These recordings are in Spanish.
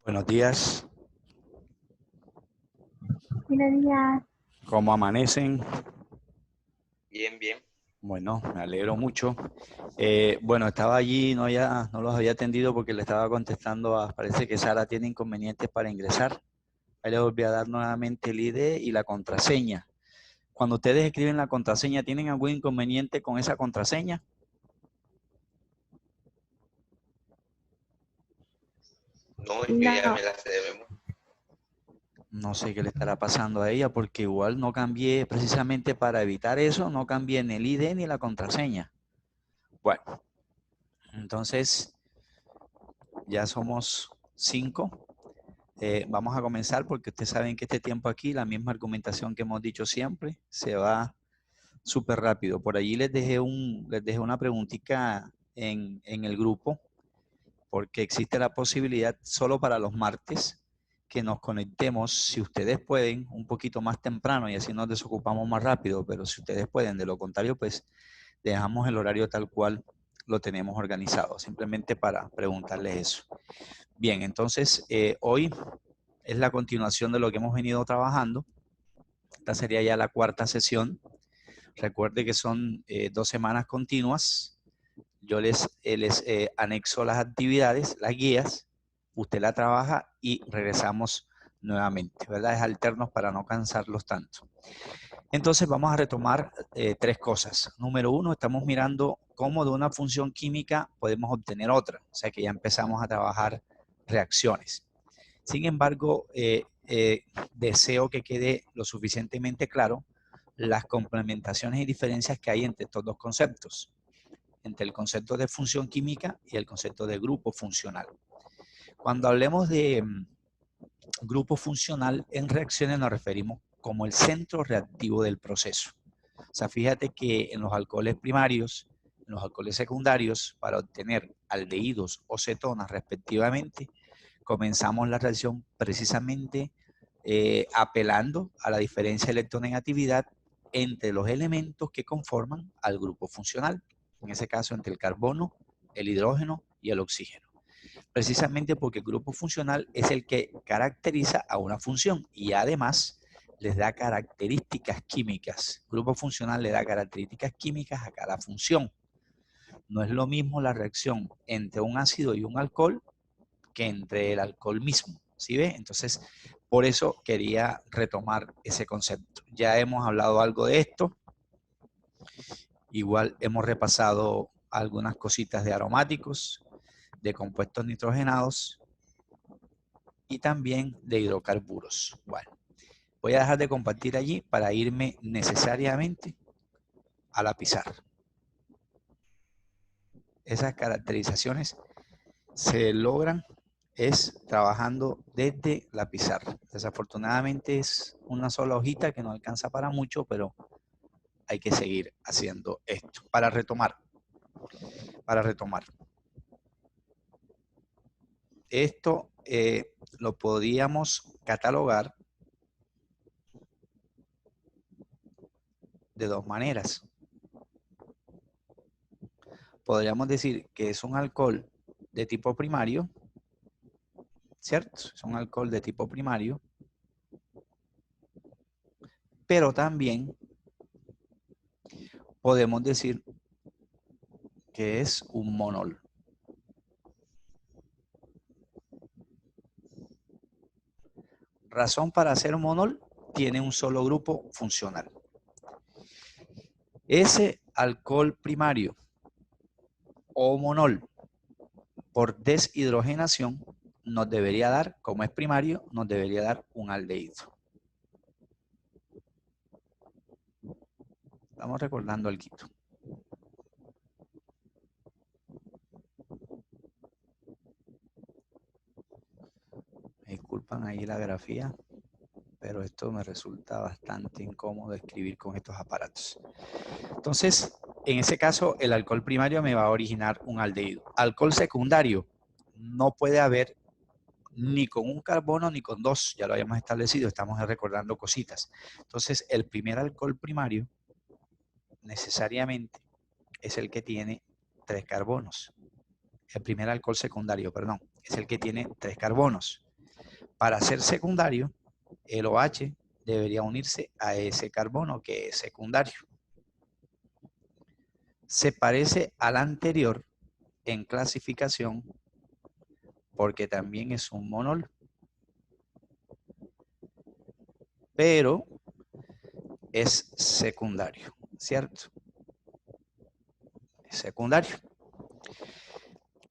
Buenos días, Buenos días. ¿cómo amanecen? Bien, bien. Bueno, me alegro mucho. Bueno, estaba allí, no los había atendido porque le estaba contestando parece que Sara tiene inconvenientes para ingresar. Ahí le volví a dar nuevamente el ID y la contraseña. Cuando ustedes escriben la contraseña, ¿tienen algún inconveniente con esa contraseña? No, es que ya me No, la sé de memoria. No sé qué le estará pasando a ella porque igual no cambié precisamente para evitar eso, no cambié ni el ID ni la contraseña. Bueno, entonces ya somos 5. Vamos a comenzar porque ustedes saben que este tiempo aquí, la misma argumentación que hemos dicho siempre, se va súper rápido. Por allí les dejé una preguntita en el grupo, porque existe la posibilidad solo para los martes que nos conectemos, si ustedes pueden, un poquito más temprano y así nos desocupamos más rápido, pero si ustedes pueden, de lo contrario, pues dejamos el horario tal cual lo tenemos organizado, simplemente para preguntarles eso. Bien, entonces hoy es la continuación de lo que hemos venido trabajando. Esta sería ya la cuarta sesión. Recuerde que son 2 semanas continuas. Yo les anexo las actividades, las guías, usted la trabaja y regresamos nuevamente, ¿verdad? Es alternos para no cansarlos tanto. Entonces vamos a retomar 3 cosas. Número 1, estamos mirando cómo de una función química podemos obtener otra. O sea que ya empezamos a trabajar reacciones. Sin embargo, deseo que quede lo suficientemente claro las complementaciones y diferencias que hay entre estos dos conceptos, entre el concepto de función química y el concepto de grupo funcional. Cuando hablemos de grupo funcional, en reacciones nos referimos como el centro reactivo del proceso. O sea, fíjate que en los alcoholes primarios, en los alcoholes secundarios, para obtener aldehídos o cetonas respectivamente, comenzamos la reacción precisamente apelando a la diferencia de electronegatividad entre los elementos que conforman al grupo funcional, en ese caso entre el carbono, el hidrógeno y el oxígeno. Precisamente porque el grupo funcional es el que caracteriza a una función y además les da características químicas. El grupo funcional le da características químicas a cada función. No es lo mismo la reacción entre un ácido y un alcohol que entre el alcohol mismo, ¿sí ves? Entonces, por eso quería retomar ese concepto. Ya hemos hablado algo de esto, igual hemos repasado algunas cositas de aromáticos, de compuestos nitrogenados y también de hidrocarburos. Bueno, voy a dejar de compartir allí para irme necesariamente a la pizarra. Esas caracterizaciones se logran es trabajando desde la pizarra. Desafortunadamente es una sola hojita que no alcanza para mucho, pero hay que seguir haciendo esto. Para retomar, esto lo podríamos catalogar de dos maneras. Podríamos decir que es un alcohol de tipo primario, ¿cierto? Es un alcohol de tipo primario, pero también podemos decir que es un monol. Razón para ser monol, tiene un solo grupo funcional. Ese alcohol primario o monol por deshidrogenación nos debería dar, como es primario, nos debería dar un aldehído. Estamos recordando algo. Me disculpan ahí la grafía, pero esto me resulta bastante incómodo escribir con estos aparatos. Entonces, en ese caso, el alcohol primario me va a originar un aldehído. Alcohol secundario, no puede haber ni con un carbono ni con dos, ya lo habíamos establecido, estamos recordando cositas. Entonces, el primer alcohol primario necesariamente es el que tiene 3 carbonos. El primer alcohol secundario, perdón, es el que tiene 3 carbonos. Para ser secundario, el OH debería unirse a ese carbono que es secundario. Se parece al anterior en clasificación porque también es un monol, pero es secundario, ¿cierto? Es secundario.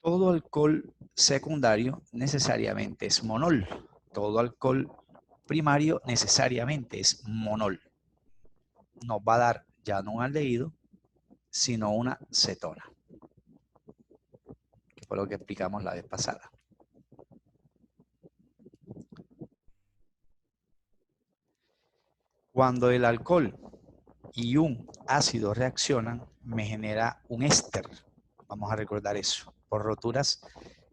Todo alcohol secundario necesariamente es monol. Todo alcohol primario necesariamente es monol. Nos va a dar ya no un aldehído, sino una cetona, que fue lo que explicamos la vez pasada. Cuando el alcohol y un ácido reaccionan, me genera un éster. Vamos a recordar eso, por roturas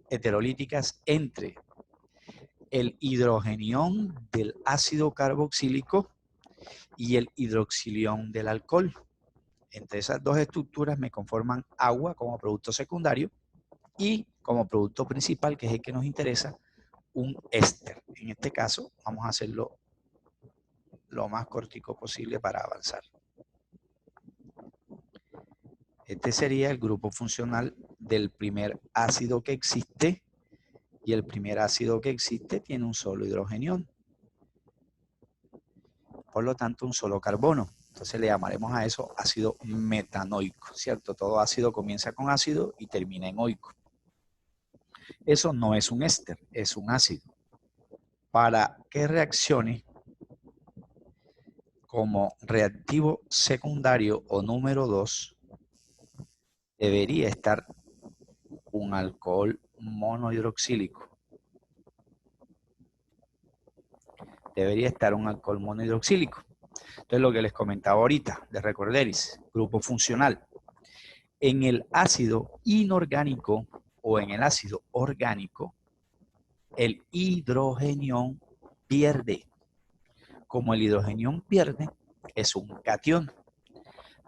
heterolíticas entre el hidrogenión del ácido carboxílico y el hidroxilión del alcohol. Entre esas dos estructuras me conforman agua como producto secundario y como producto principal, que es el que nos interesa, un éster. En este caso, vamos a hacerlo lo más cortico posible para avanzar. Este sería el grupo funcional del primer ácido que existe, y el primer ácido que existe tiene un solo hidrogenión. Por lo tanto, un solo carbono. Entonces le llamaremos a eso ácido metanoico, ¿cierto? Todo ácido comienza con ácido y termina en oico. Eso no es un éster, es un ácido. Para que reaccione como reactivo secundario o número 2, debería estar un alcohol monohidroxílico. Debería estar un alcohol monohidroxílico. Entonces, lo que les comentaba ahorita, de recorderis, grupo funcional. En el ácido inorgánico o en el ácido orgánico, el hidrogenión pierde. Como el hidrogenión pierde, es un catión.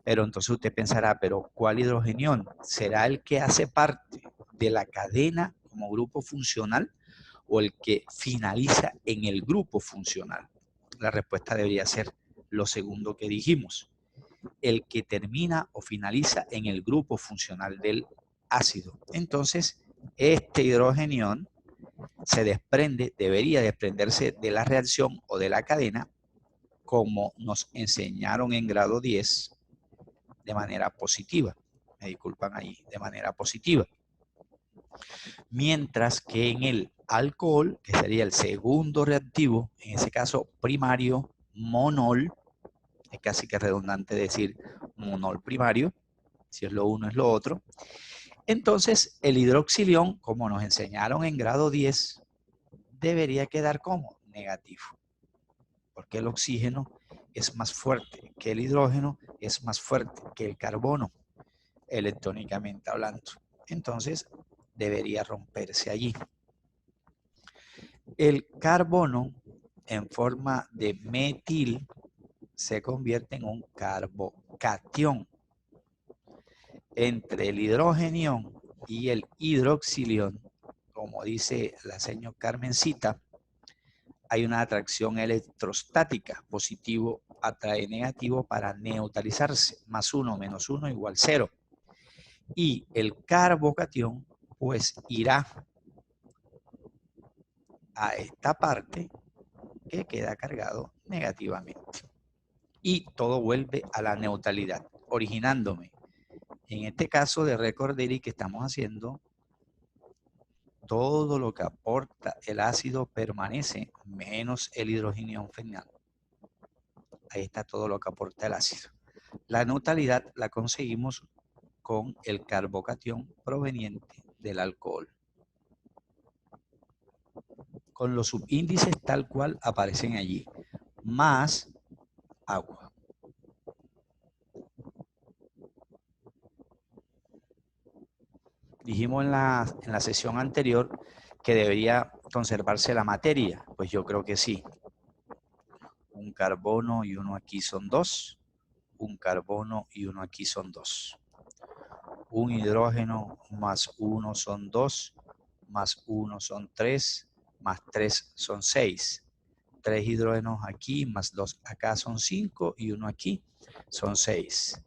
Pero entonces usted pensará, ¿pero cuál hidrogenión? ¿Será el que hace parte de la cadena como grupo funcional o el que finaliza en el grupo funcional? La respuesta debería ser lo segundo que dijimos. El que termina o finaliza en el grupo funcional del ácido. Entonces, este hidrogenión se desprende, debería desprenderse de la reacción o de la cadena, como nos enseñaron en grado 10, de manera positiva. Me disculpan ahí, de manera positiva. Mientras que en el alcohol, que sería el segundo reactivo, en ese caso primario, monol, es casi que redundante decir monol primario, si es lo uno es lo otro. Entonces el hidroxilión, como nos enseñaron en grado 10, debería quedar como negativo, porque el oxígeno es más fuerte que el hidrógeno, es más fuerte que el carbono, electrónicamente hablando. Entonces debería romperse allí. El carbono en forma de metil se convierte en un carbocatión. Entre el hidrogenión y el hidroxilión, como dice la señora Carmencita, hay una atracción electrostática. Positivo atrae negativo para neutralizarse. Más 1 menos 1 igual 0. Y el carbocatión pues irá a esta parte que queda cargado negativamente. Y todo vuelve a la neutralidad, originándome, en este caso de recordar que estamos haciendo, todo lo que aporta el ácido permanece, menos el hidrogenión final. Ahí está todo lo que aporta el ácido. La neutralidad la conseguimos con el carbocatión proveniente del alcohol, con los subíndices tal cual aparecen allí, más agua. Dijimos en la sesión anterior que debería conservarse la materia. Pues yo creo que sí. Un carbono y uno aquí son 2. Un carbono y uno aquí son 2. Un hidrógeno más 1 son 2. Más 1 son 3. más 3 son 6. 3 hidrógenos aquí, más 2 acá son 5 y 1 aquí son 6.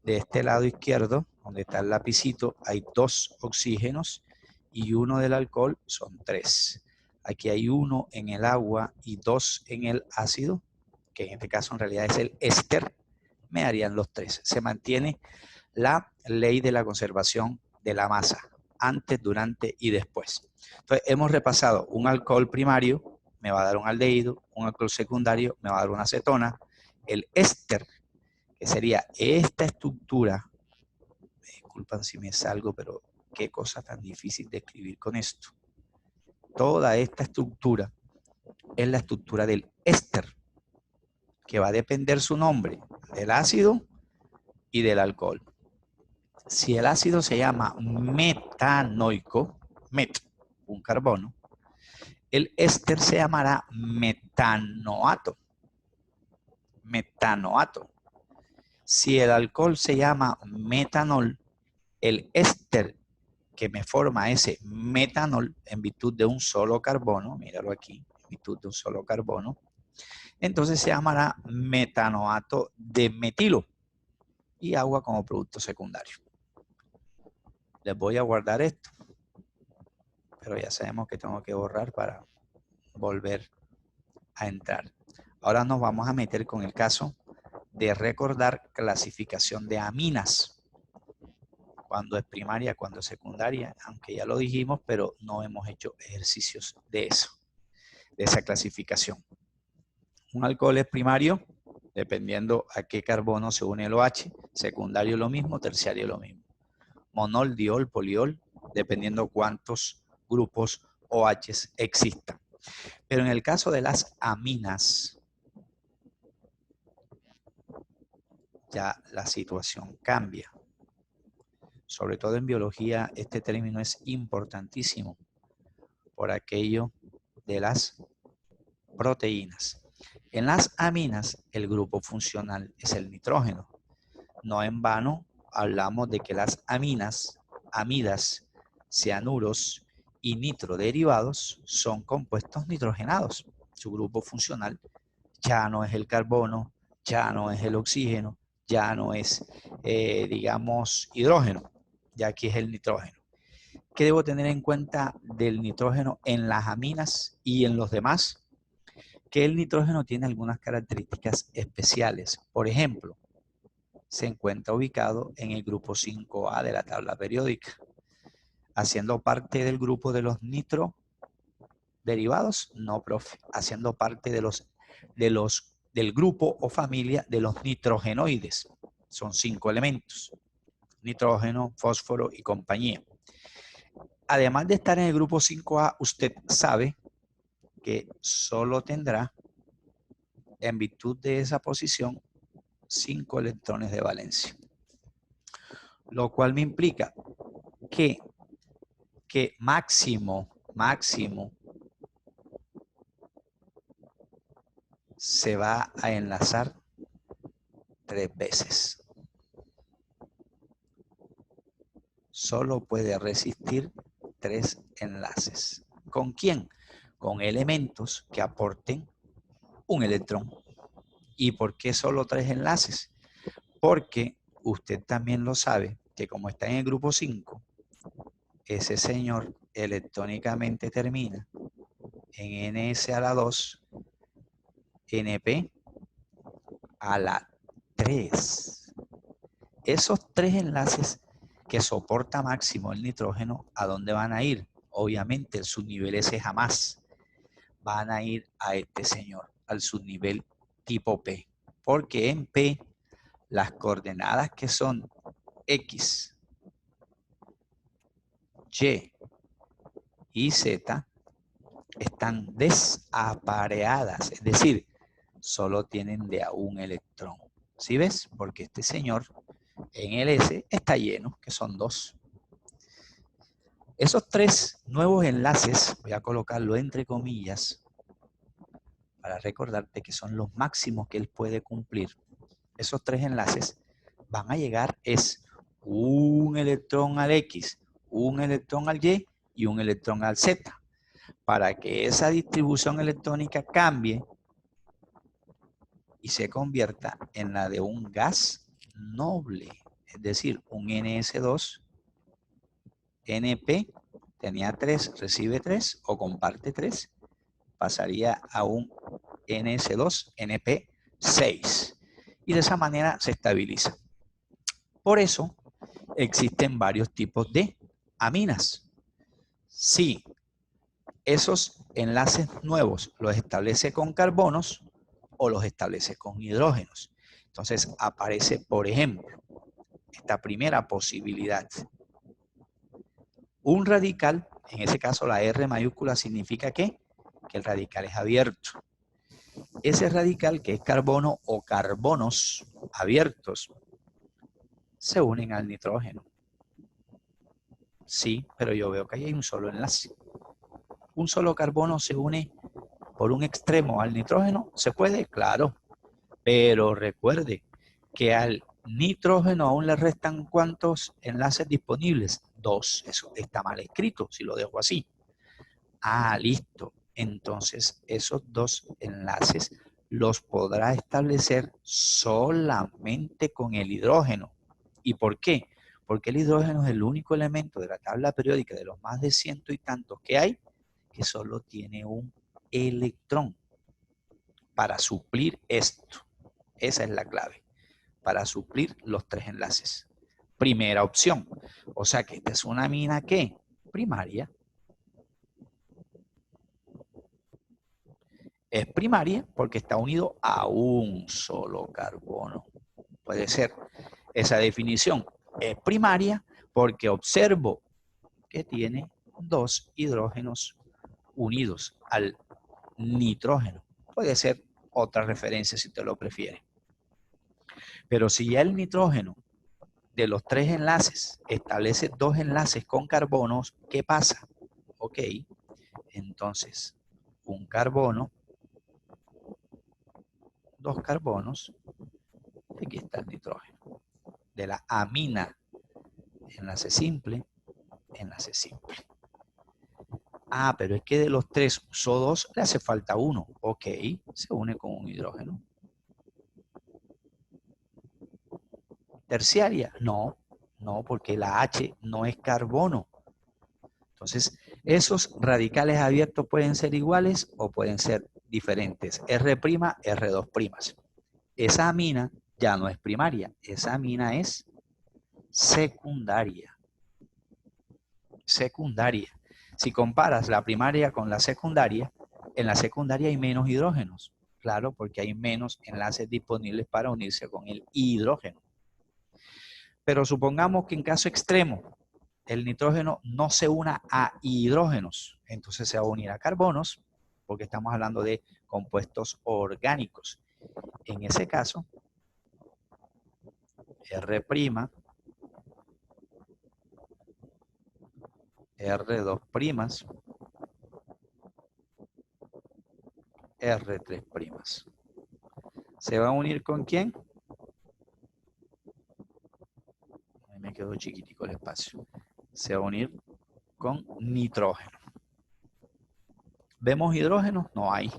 De este lado izquierdo, donde está el lapicito, hay 2 oxígenos y 1 del alcohol son 3. Aquí hay 1 en el agua y 2 en el ácido, que en este caso en realidad es el éster, me harían los 3. Se mantiene la ley de la conservación de la masa, antes, durante y después. Entonces hemos repasado un alcohol primario, me va a dar un aldehído, un alcohol secundario, me va a dar una acetona, el éster, que sería esta estructura, me disculpan si me salgo, pero qué cosa tan difícil de escribir con esto. Toda esta estructura es la estructura del éster, que va a depender su nombre del ácido y del alcohol. Si el ácido se llama metanoico, met, un carbono, el éster se llamará metanoato. Metanoato. Si el alcohol se llama metanol, el éster que me forma ese metanol en virtud de un solo carbono, míralo aquí, en virtud de un solo carbono, entonces se llamará metanoato de metilo y agua como producto secundario. Les voy a guardar esto, pero ya sabemos que tengo que borrar para volver a entrar. Ahora nos vamos a meter con el caso de recordar clasificación de aminas. Cuando es primaria, cuando es secundaria, aunque ya lo dijimos, pero no hemos hecho ejercicios de eso, de esa clasificación. Un alcohol es primario, dependiendo a qué carbono se une el OH, secundario lo mismo, terciario lo mismo. Monol, diol, poliol, dependiendo cuántos grupos OH existan. Pero en el caso de las aminas, ya la situación cambia. Sobre todo en biología, este término es importantísimo por aquello de las proteínas. En las aminas, el grupo funcional es el nitrógeno. No en vano hablamos de que las aminas, amidas, cianuros y nitroderivados son compuestos nitrogenados. Su grupo funcional ya no es el carbono, ya no es el oxígeno, ya no es, digamos, hidrógeno, ya aquí es el nitrógeno. ¿Qué debo tener en cuenta del nitrógeno en las aminas y en los demás? Que el nitrógeno tiene algunas características especiales. Por ejemplo, se encuentra ubicado en el grupo 5A de la tabla periódica, haciendo parte del grupo de los nitroderivados, no, profe, haciendo parte del grupo o familia de los nitrogenoides. Son 5 elementos: nitrógeno, fósforo y compañía. Además de estar en el grupo 5A, usted sabe que solo tendrá, en virtud de esa posición, 5 electrones de valencia. Lo cual me implica que máximo se va a enlazar 3 veces. Solo puede resistir 3 enlaces. ¿Con quién? Con elementos que aporten un electrón. ¿Y por qué solo 3 enlaces? Porque usted también lo sabe, que como está en el grupo 5, ese señor electrónicamente termina en NS a la 2, NP a la 3. Esos 3 enlaces que soporta máximo el nitrógeno, ¿a dónde van a ir? Obviamente el subnivel S jamás. Van a ir a este señor, al subnivel tipo P. Porque en P las coordenadas que son X, Y y Z están desapareadas, es decir, solo tienen de a un electrón. ¿Sí ves? Porque este señor en el S está lleno, que son 2. Esos 3 nuevos enlaces, voy a colocarlo entre comillas, para recordarte que son los máximos que él puede cumplir. Esos 3 enlaces van a llegar es un electrón al X, un electrón al Y y un electrón al Z. para que esa distribución electrónica cambie y se convierta en la de un gas noble, es decir, un NS2, NP, tenía 3, recibe 3 o comparte 3, pasaría a un NS2, NP6 y de esa manera se estabiliza. Por eso existen varios tipos de aminas. Si esos enlaces nuevos los establece con carbonos o los establece con hidrógenos. Entonces aparece, por ejemplo, esta primera posibilidad. Un radical, en ese caso la R mayúscula significa ¿qué? Que el radical es abierto. Ese radical, que es carbono o carbonos abiertos, se unen al nitrógeno. Sí, pero yo veo que ahí hay un solo enlace. Un solo carbono se une por un extremo al nitrógeno, ¿se puede? Claro, pero recuerde que al nitrógeno aún le restan ¿cuántos enlaces disponibles? 2, eso está mal escrito si lo dejo así. Ah, listo. Entonces esos 2 enlaces los podrá establecer solamente con el hidrógeno. ¿Y por qué? Porque el hidrógeno es el único elemento de la tabla periódica de los más de 100 y tantos que hay que solo tiene un electrón para suplir esto. Esa es la clave, para suplir los 3 enlaces. Primera opción. O sea que esta es una amina ¿qué? Primaria. Es primaria porque está unido a un solo carbono. Puede ser esa definición. Es primaria porque observo que tiene 2 hidrógenos unidos al nitrógeno. Puede ser otra referencia si te lo prefieres. Pero si ya el nitrógeno de los 3 enlaces establece 2 enlaces con carbonos, ¿qué pasa? Ok, entonces un carbono, 2 carbonos, aquí está el nitrógeno. De la amina, enlace simple, enlace simple. Ah, pero es que de los 3 usó 2, le hace falta 1. Ok, se une con un hidrógeno. Terciaria, no, no, porque la H no es carbono. Entonces, esos radicales abiertos pueden ser iguales o pueden ser diferentes. R', R2'. Esa amina ya no es primaria, esa amina es secundaria. Secundaria. Si comparas la primaria con la secundaria, en la secundaria hay menos hidrógenos. Claro, porque hay menos enlaces disponibles para unirse con el hidrógeno. Pero supongamos que en caso extremo, el nitrógeno no se una a hidrógenos, entonces se va a unir a carbonos, porque estamos hablando de compuestos orgánicos. En ese caso, R', R2', R3'. ¿Se va a unir con quién? Ahí me quedó chiquitico el espacio. Se va a unir con nitrógeno. ¿Vemos hidrógenos? No hay,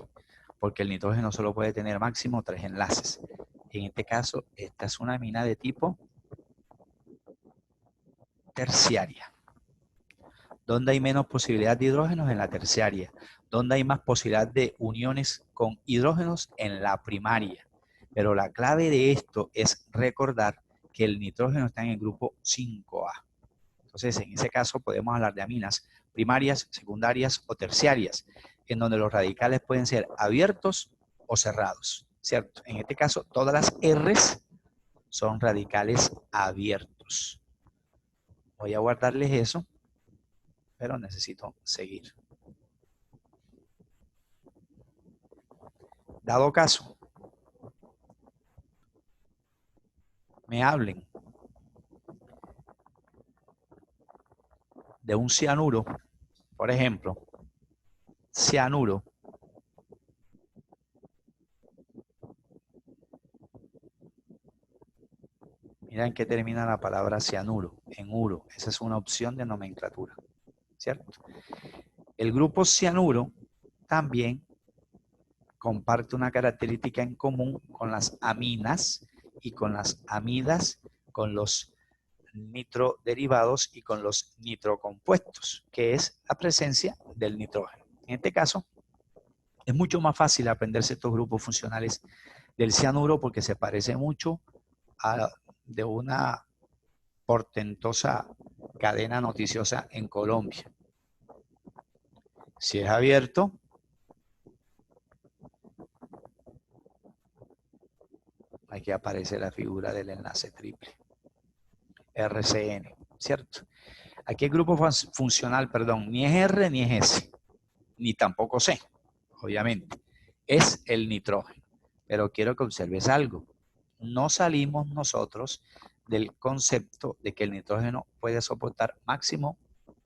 porque el nitrógeno solo puede tener máximo 3 enlaces. En este caso, esta es una amina de tipo terciaria. ¿Dónde hay menos posibilidad de hidrógenos? En la terciaria. ¿Dónde hay más posibilidad de uniones con hidrógenos? En la primaria. Pero la clave de esto es recordar que el nitrógeno está en el grupo 5A. Entonces, en ese caso podemos hablar de aminas primarias, secundarias o terciarias, en donde los radicales pueden ser abiertos o cerrados, ¿cierto? En este caso, todas las R's son radicales abiertos. Voy a guardarles eso, pero necesito seguir. Dado caso, me hablen de un cianuro, por ejemplo, cianuro, mira en qué termina la palabra cianuro, en uro. Esa es una opción de nomenclatura, ¿cierto? El grupo cianuro también comparte una característica en común con las aminas y con las amidas, con los nitroderivados y con los nitrocompuestos, que es la presencia del nitrógeno. En este caso, es mucho más fácil aprenderse estos grupos funcionales del cianuro porque se parece mucho a de una portentosa cadena noticiosa en Colombia. Si es abierto, aquí aparece la figura del enlace triple. RCN, ¿cierto? Aquí el grupo funcional, perdón, ni es R ni es S, ni tampoco C, obviamente. Es el nitrógeno. Pero quiero que observes algo. No salimos nosotros del concepto de que el nitrógeno puede soportar máximo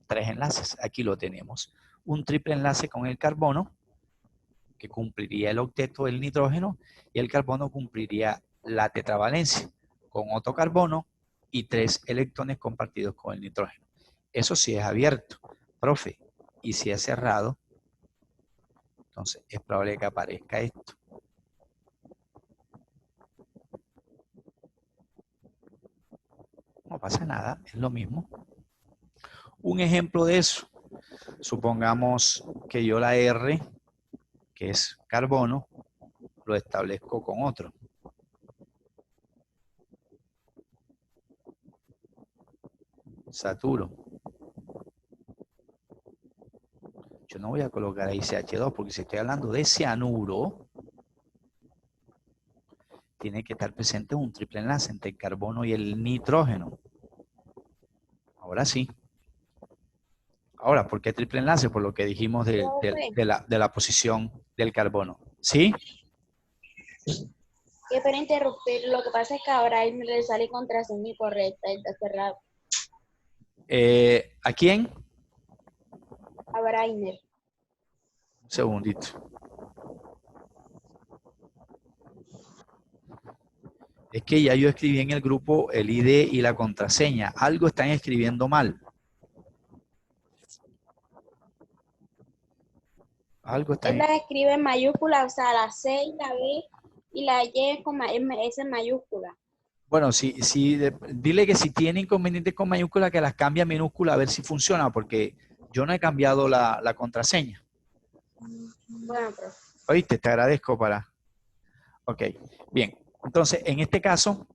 3 enlaces. Aquí lo tenemos. Un triple enlace con el carbono, que cumpliría el octeto del nitrógeno, y el carbono cumpliría la tetravalencia, con otro carbono y 3 electrones compartidos con el nitrógeno. Eso sí es abierto, profe, y si es cerrado, entonces es probable que aparezca esto. No pasa nada, es lo mismo. Un ejemplo de eso, supongamos que yo la R, que es carbono, lo establezco con otro. Saturo. Yo no voy a colocar ahí CH2 porque si estoy hablando de cianuro, tiene que estar presente un triple enlace entre el carbono y el nitrógeno. Ahora sí. Ahora, ¿por qué triple enlace? Por lo que dijimos de la posición del carbono. ¿Sí? Que para interrumpir, lo que pasa es que ahora él me sale contraseña incorrecta, está cerrado. ¿A quién? A Brainer. Un segundito. Es que ya yo escribí en el grupo el ID y la contraseña. Algo están escribiendo mal. Algo están... Él las escribe en mayúscula, o sea, la C y la B y la Y con S en mayúscula. Bueno, dile que si tiene inconvenientes con mayúscula que las cambie a minúscula a ver si funciona, porque yo no he cambiado la contraseña. Bueno, profe. Oíste, te agradezco para... Ok, bien. Entonces, en este caso,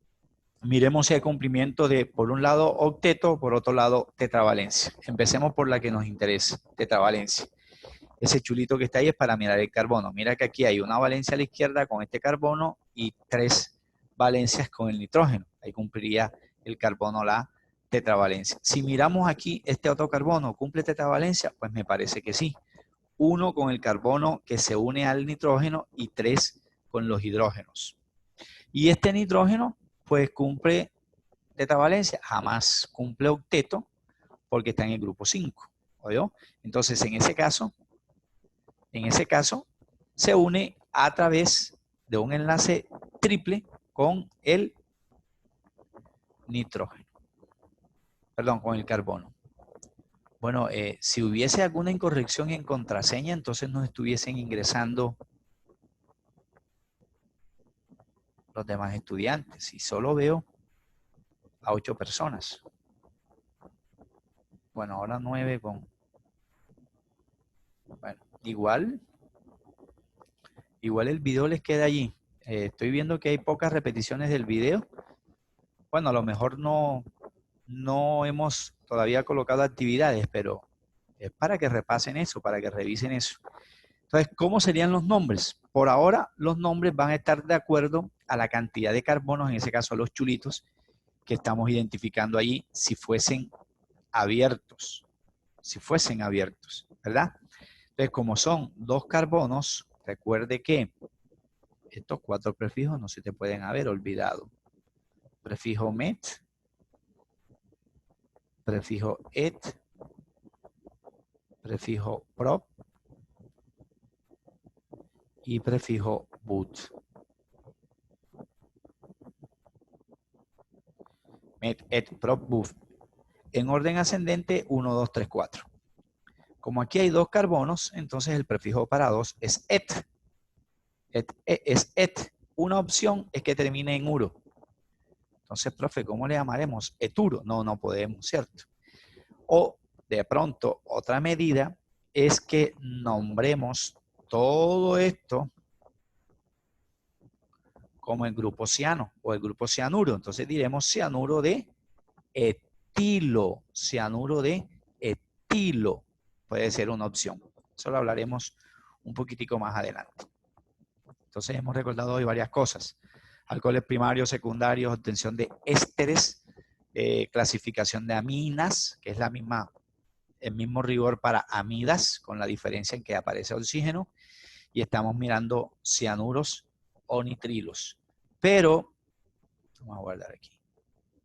miremos si hay cumplimiento de, por un lado, octeto, por otro lado, tetravalencia. Empecemos por la que nos interesa, tetravalencia. Ese chulito que está ahí es para mirar el carbono. Mira que aquí hay una valencia a la izquierda con este carbono y 3 valencias con el nitrógeno. Ahí cumpliría el carbono la tetravalencia. Si miramos aquí este otro carbono, ¿cumple tetravalencia? Pues me parece que sí. 1 con el carbono que se une al nitrógeno y 3 con los hidrógenos. Y este nitrógeno, pues cumple tetravalencia, jamás cumple octeto porque está en el grupo 5. ¿Oyó? Entonces, en ese caso, se une a través de un enlace triple con el nitrógeno. Perdón, con el carbono. Bueno, si hubiese alguna incorrección en contraseña, entonces nos estuviesen ingresando los demás estudiantes. Y solo veo a 8 personas. Bueno, ahora 9 con... Bueno, igual el video les queda allí. Estoy viendo que hay pocas repeticiones del video. Bueno, a lo mejor no hemos todavía colocado actividades, pero es para que repasen eso, para que revisen eso. Entonces, ¿cómo serían los nombres? Por ahora, los nombres van a estar de acuerdo a la cantidad de carbonos, en ese caso los chulitos, que estamos identificando allí, si fuesen abiertos, ¿verdad? Entonces, como son 2 carbonos, recuerde que estos 4 prefijos no se te pueden haber olvidado. Prefijo met, prefijo et, prefijo prop y prefijo but. Met, et, prop, but. En orden ascendente, 1, 2, 3, 4. Como aquí hay 2 carbonos, entonces el prefijo para 2 es et. Es et. Una opción es que termine en uro. Entonces, profe, ¿cómo le llamaremos? Eturo. No, no podemos, ¿cierto? O de pronto, otra medida es que nombremos todo esto como el grupo ciano o el grupo cianuro. Entonces diremos cianuro de etilo. Cianuro de etilo. Puede ser una opción. Eso lo hablaremos un poquitico más adelante. Entonces hemos recordado hoy varias cosas. Alcoholes primarios, secundarios, obtención de ésteres, clasificación de aminas, que es el mismo rigor para amidas, con la diferencia en que aparece oxígeno, y estamos mirando cianuros o nitrilos. Pero, vamos a guardar aquí,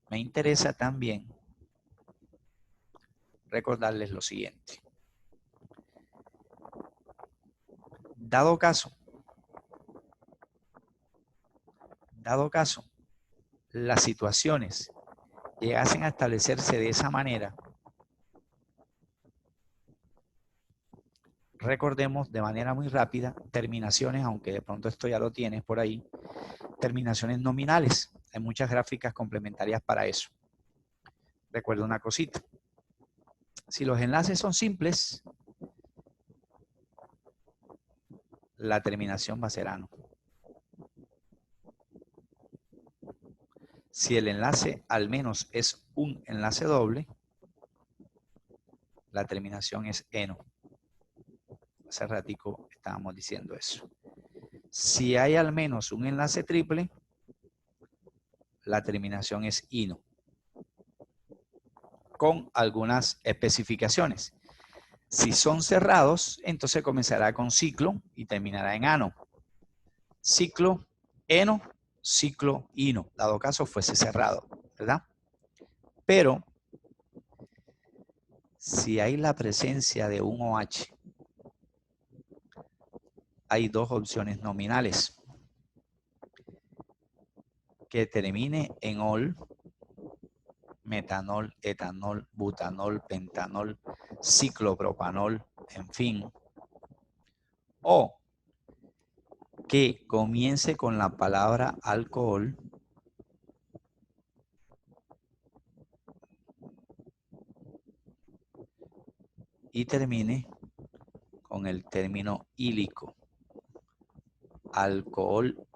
me interesa también recordarles lo siguiente. Dado caso, las situaciones llegasen a establecerse de esa manera, recordemos de manera muy rápida terminaciones, aunque de pronto esto ya lo tienes por ahí, terminaciones nominales. Hay muchas gráficas complementarias para eso. Recuerda una cosita. Si los enlaces son simples, la terminación va a ser ano. Si el enlace al menos es un enlace doble, la terminación es eno. Hace ratico estábamos diciendo eso. Si hay al menos un enlace triple, la terminación es ino. Con algunas especificaciones. Si son cerrados, entonces comenzará con ciclo y terminará en ano. Ciclo, eno, ciclo, ino. Dado caso fuese cerrado, ¿verdad? Pero si hay la presencia de un OH, hay 2 opciones nominales. Que termine en ol, metanol, etanol, butanol, pentanol, ciclopropanol, en fin. O que comience con la palabra alcohol y termine con el término ílico. Alcohol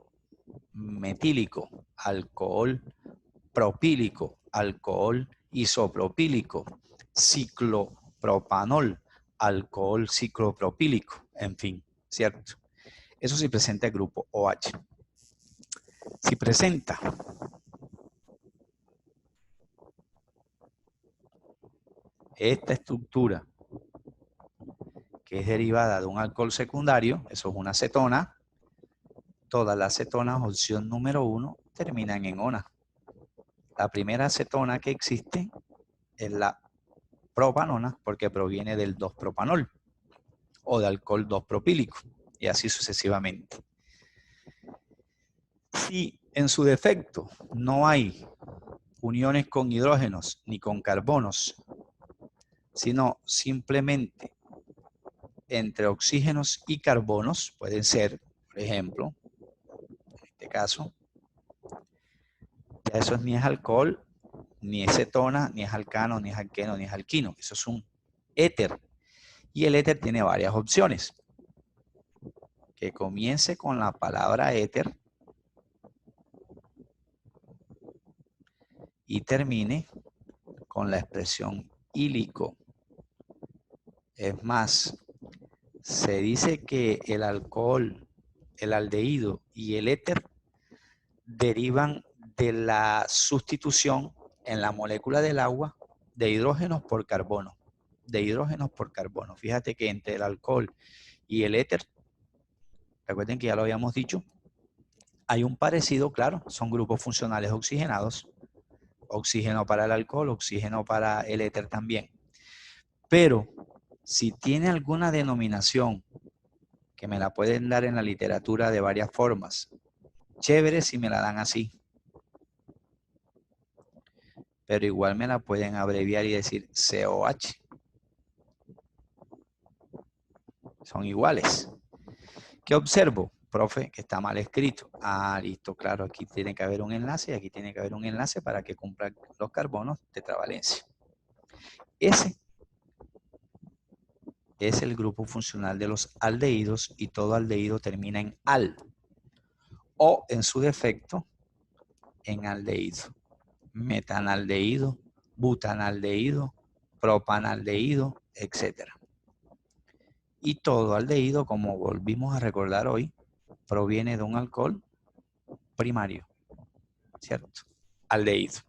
metílico, alcohol propílico, alcohol isopropílico, ciclopropanol, alcohol ciclopropílico, en fin, ¿cierto? Eso sí presenta el grupo OH. Si presenta esta estructura que es derivada de un alcohol secundario, eso es una acetona, todas las acetonas, opción número 1, terminan en ona. La primera acetona que existe es la propanona porque proviene del 2-propanol o de alcohol 2-propílico y así sucesivamente. Si en su defecto no hay uniones con hidrógenos ni con carbonos, sino simplemente entre oxígenos y carbonos, pueden ser, por ejemplo, en este caso, ya eso ni es alcohol, ni es cetona, ni es alcano, ni es alqueno, ni es alquino. Eso es un éter. Y el éter tiene varias opciones. Que comience con la palabra éter y termine con la expresión ílico. Es más, se dice que el alcohol, el aldehído y el éter derivan de la sustitución en la molécula del agua de hidrógenos por carbono. De hidrógenos por carbono. Fíjate que entre el alcohol y el éter, recuerden que ya lo habíamos dicho, hay un parecido, claro, son grupos funcionales oxigenados. Oxígeno para el alcohol, oxígeno para el éter también. Pero si tiene alguna denominación que me la pueden dar en la literatura de varias formas, chévere si me la dan así. Pero igual me la pueden abreviar y decir COH. Son iguales. ¿Qué observo? Profe, que está mal escrito. Ah, listo, claro, aquí tiene que haber un enlace y aquí tiene que haber un enlace para que cumplan los carbonos tetravalencia. Ese es el grupo funcional de los aldehídos y todo aldehído termina en al o en su defecto en aldehído. Metanaldehído, butanaldehído, propanaldehído, etc. Y todo aldehído, como volvimos a recordar hoy, proviene de un alcohol primario, ¿cierto? Aldehído.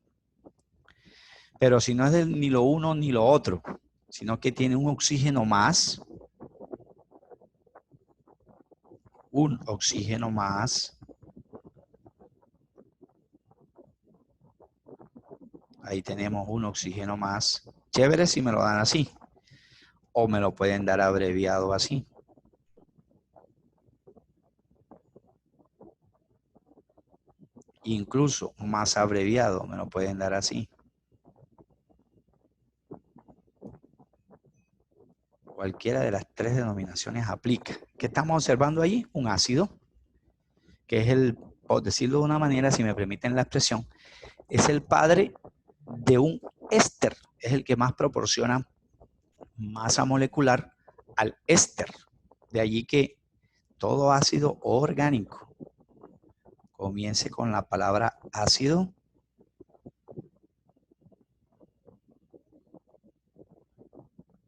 Pero si no es ni lo uno ni lo otro, sino que tiene un oxígeno más, ahí tenemos un oxígeno más, chévere si me lo dan así, o me lo pueden dar abreviado así. Incluso más abreviado me lo pueden dar así. Cualquiera de las tres denominaciones aplica. ¿Qué estamos observando allí? Un ácido, que es el, por decirlo de una manera, si me permiten la expresión, es el padre de un éster, es el que más proporciona masa molecular al éster. De allí que todo ácido orgánico comience con la palabra ácido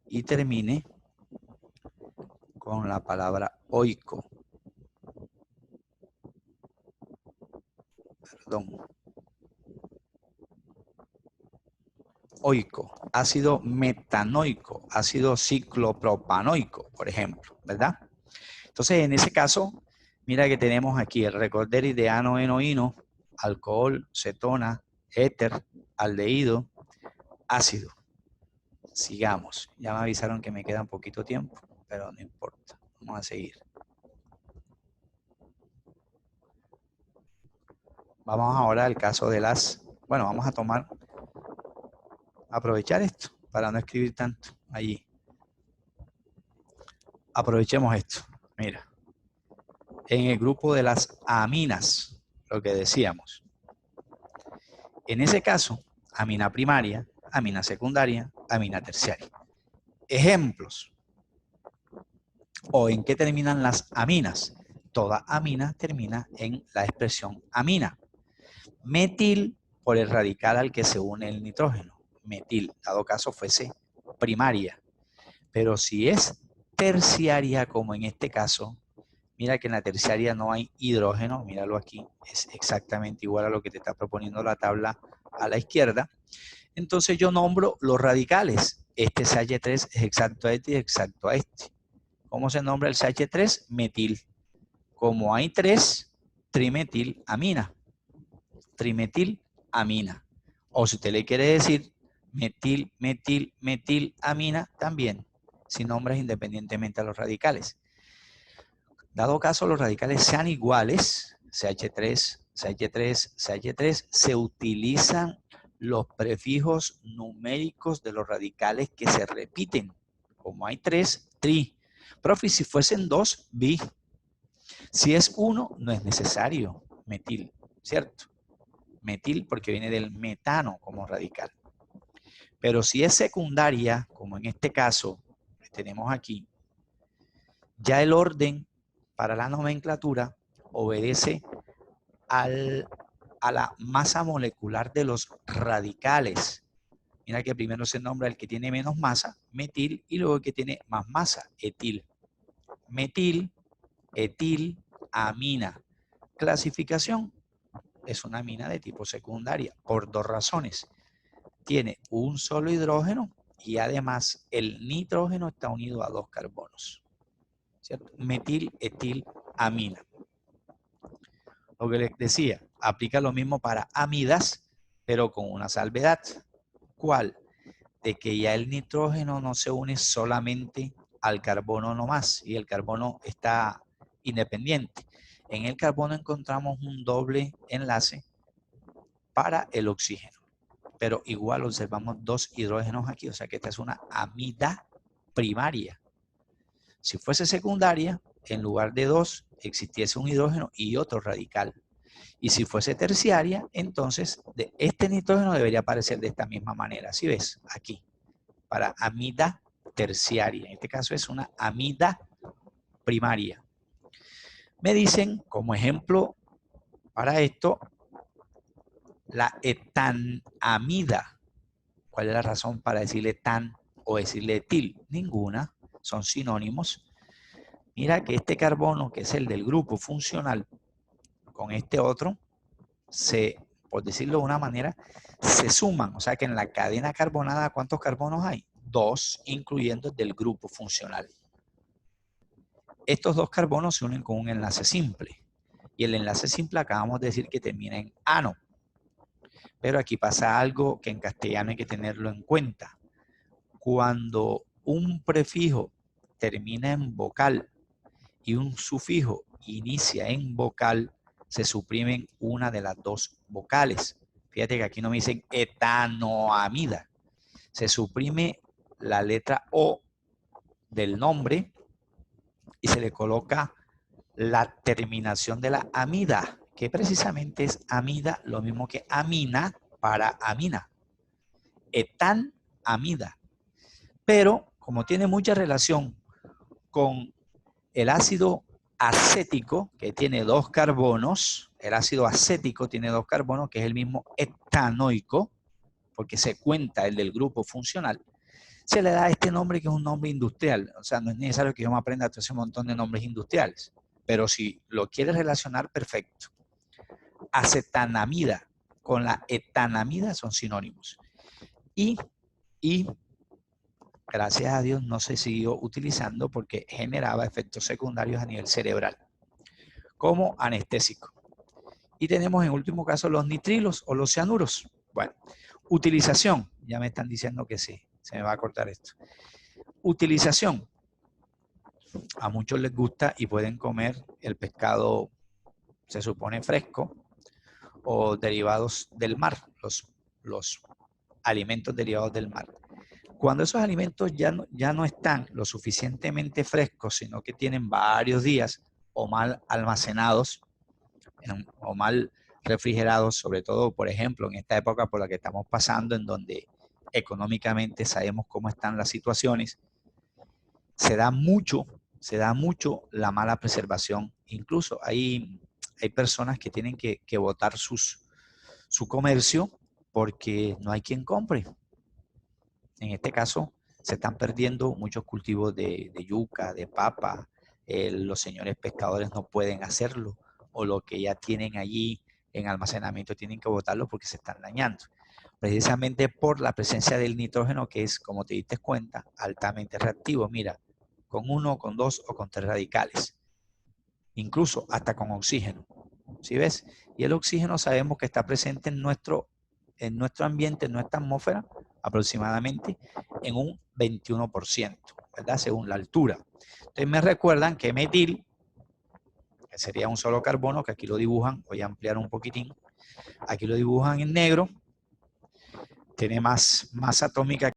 y termine con la palabra oico. Oico, ácido metanoico, ácido ciclopropanoico, por ejemplo, ¿verdad? Entonces, en ese caso, mira que tenemos aquí el recorderideano enoíno, alcohol, cetona, éter, aldehído, ácido. Sigamos. Ya me avisaron que me queda un poquito tiempo, pero no importa. Vamos a seguir. Vamos ahora al caso de las... Bueno, vamos a aprovechar esto para no escribir tanto allí. Aprovechemos esto. Mira. En el grupo de las aminas, lo que decíamos. En ese caso, amina primaria, amina secundaria, amina terciaria. Ejemplos. ¿O en qué terminan las aminas? Toda amina termina en la expresión amina. Metil por el radical al que se une el nitrógeno. Metil, dado caso fuese primaria. Pero si es terciaria, como en este caso, mira que en la terciaria no hay hidrógeno, míralo aquí, es exactamente igual a lo que te está proponiendo la tabla a la izquierda. Entonces yo nombro los radicales. Este CH3 es exacto a este y exacto a este. ¿Cómo se nombra el CH3? Metil. Como hay 3, trimetilamina. Trimetilamina. O si usted le quiere decir metilamina también, si nombras independientemente a los radicales. Dado caso los radicales sean iguales, CH3, CH3, CH3, se utilizan los prefijos numéricos de los radicales que se repiten. Como hay 3, tri. Profe, si fuesen 2, bi. Si es 1, no es necesario metil, ¿cierto? Metil porque viene del metano como radical. Pero si es secundaria, como en este caso que tenemos aquí, ya el orden para la nomenclatura obedece a la masa molecular de los radicales. Mira que primero se nombra el que tiene menos masa, metil, y luego el que tiene más masa, etil. Metil, etil, amina. Clasificación, es una amina de tipo secundaria por dos razones. Tiene un solo hidrógeno y además el nitrógeno está unido a dos carbonos. ¿Cierto? Metil, etil, amina. Lo que les decía, aplica lo mismo para amidas, pero con una salvedad. ¿Cuál? De que ya el nitrógeno no se une solamente al carbono nomás y el carbono está independiente. En el carbono encontramos un doble enlace para el oxígeno, pero igual observamos dos hidrógenos aquí, o sea que esta es una amida primaria. Si fuese secundaria, en lugar de 2, existiese un hidrógeno y otro radical. Y si fuese terciaria, entonces este nitrógeno debería aparecer de esta misma manera. ¿Sí ves? Aquí, para amida terciaria. En este caso es una amida primaria. Me dicen, como ejemplo para esto, la etanamida. ¿Cuál es la razón para decirle etan o decirle etil? Ninguna, son sinónimos. Mira que este carbono, que es el del grupo funcional, con este otro, por decirlo de una manera, se suman. O sea que en la cadena carbonada, ¿cuántos carbonos hay? 2, incluyendo el del grupo funcional. Estos 2 carbonos se unen con un enlace simple. Y el enlace simple acabamos de decir que termina en ano. Pero aquí pasa algo que en castellano hay que tenerlo en cuenta. Cuando un prefijo termina en vocal y un sufijo inicia en vocal, se suprimen una de las 2 vocales. Fíjate que aquí no me dicen etanoamida. Se suprime la letra O del nombre y se le coloca la terminación de la amida, que precisamente es amida, lo mismo que amina para amina. Etanamida. Pero como tiene mucha relación con el ácido acético, que tiene 2 carbonos, el ácido acético tiene 2 carbonos, que es el mismo etanoico, porque se cuenta el del grupo funcional, se le da este nombre que es un nombre industrial. O sea, no es necesario que yo me aprenda todo ese montón de nombres industriales, pero si lo quieres relacionar, perfecto. Acetanamida con la etanamida son sinónimos. Y gracias a Dios no se siguió utilizando porque generaba efectos secundarios a nivel cerebral, como anestésico. Y tenemos en último caso los nitrilos o los cianuros. Bueno, utilización. Ya me están diciendo que sí, se me va a cortar esto. Utilización. A muchos les gusta y pueden comer el pescado, se supone fresco, o derivados del mar, los alimentos derivados del mar. Cuando esos alimentos ya no están lo suficientemente frescos, sino que tienen varios días o mal almacenados o mal refrigerados, sobre todo, por ejemplo, en esta época por la que estamos pasando, en donde económicamente sabemos cómo están las situaciones, se da mucho la mala preservación. Incluso hay personas que tienen que botar su comercio porque no hay quien compre. En este caso, se están perdiendo muchos cultivos de yuca, de papa. Los señores pescadores no pueden hacerlo, o lo que ya tienen allí en almacenamiento tienen que botarlo porque se están dañando. Precisamente por la presencia del nitrógeno, que es, como te diste cuenta, altamente reactivo. Mira, con 1, con 2 o con 3 radicales. Incluso hasta con oxígeno. ¿Sí ves? Y el oxígeno sabemos que está presente en nuestro ambiente, en nuestra atmósfera, aproximadamente en un 21%, ¿verdad? Según la altura. Entonces me recuerdan que metil, que sería un solo carbono, que aquí lo dibujan, voy a ampliar un poquitín, aquí lo dibujan en negro, tiene más masa atómica